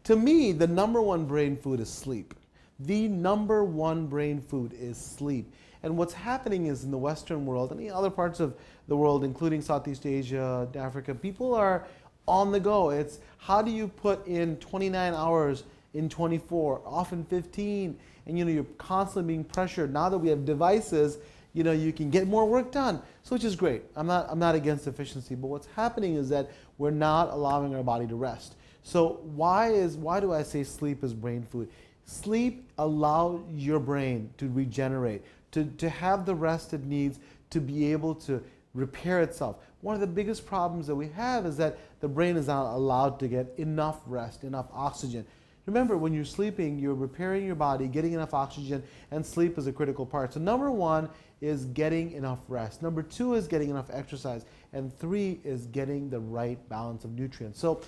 To me, the number one brain food is sleep. The number one brain food is sleep. And what's happening is in the Western world and in other parts of the world, including Southeast Asia, Africa, people are on the go. It's how do you put in 29 hours in 24, often 15, and you're constantly being pressured. Now that we have devices, you can get more work done, so which is great. I'm not against efficiency, but what's happening is that we're not allowing our body to rest. So why do I say sleep is brain food? Sleep allows your brain to regenerate, to have the rest it needs to be able to repair itself. One of the biggest problems that we have is that the brain is not allowed to get enough rest, enough oxygen. Remember, when you're sleeping, you're repairing your body, getting enough oxygen, and sleep is a critical part. So number one is getting enough rest. Number two is getting enough exercise. And three is getting the right balance of nutrients. So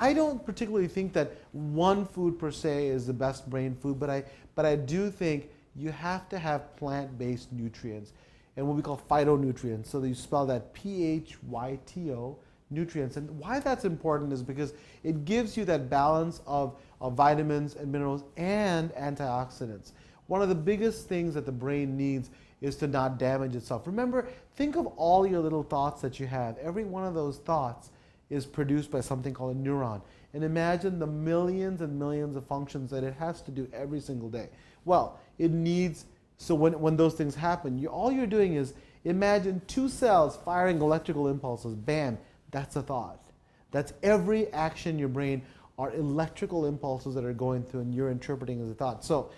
I don't particularly think that one food per se is the best brain food, but I do think you have to have plant-based nutrients and what we call phytonutrients. So that you spell that P-H-Y-T-O, nutrients. And why that's important is because it gives you that balance of vitamins and minerals and antioxidants. One of the biggest things that the brain needs is to not damage itself. Remember, think of all your little thoughts that you have. Every one of those thoughts is produced by something called a neuron. And imagine the millions and millions of functions that it has to do every single day. Well, it needs, so when those things happen, all you're doing is imagine two cells firing electrical impulses. Bam, that's a thought. That's every action in your brain are electrical impulses that are going through and you're interpreting as a thought. So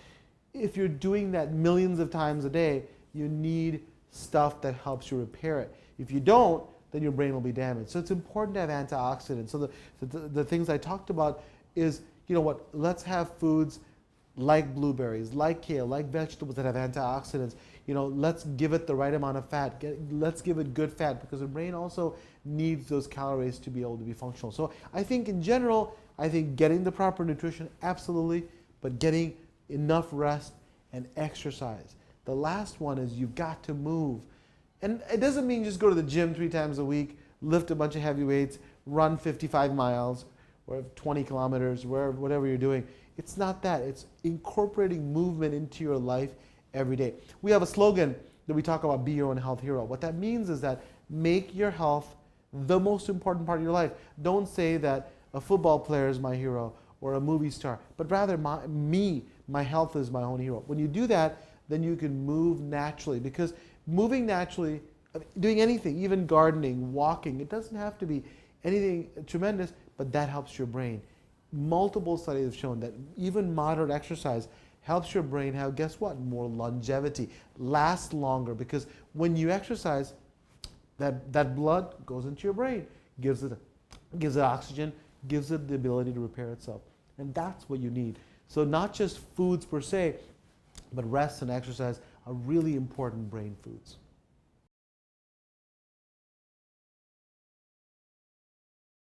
if you're doing that millions of times a day, you need stuff that helps you repair it. If you don't, then your brain will be damaged. So it's important to have antioxidants. So the things I talked about is, let's have foods like blueberries, like kale, like vegetables that have antioxidants. Let's give it the right amount of fat. Let's give it good fat because the brain also needs those calories to be able to be functional. So I think in general, getting the proper nutrition, absolutely, but getting enough rest and exercise. The last one is you've got to move. And it doesn't mean just go to the gym 3 times a week, lift a bunch of heavy weights, run 55 miles or 20 kilometers, whatever you're doing. It's not that. It's incorporating movement into your life every day. We have a slogan that we talk about, be your own health hero. What that means is that make your health the most important part of your life. Don't say that a football player is my hero or a movie star, but rather my health is my own hero. When you do that, then you can move naturally, because moving naturally, doing anything, even gardening, walking, it doesn't have to be anything tremendous, but that helps your brain. Multiple studies have shown that even moderate exercise helps your brain have, guess what, more longevity, last longer, because when you exercise, that blood goes into your brain, gives it oxygen, gives it the ability to repair itself. And that's what you need. So not just foods per se, but rest and exercise are really important brain foods.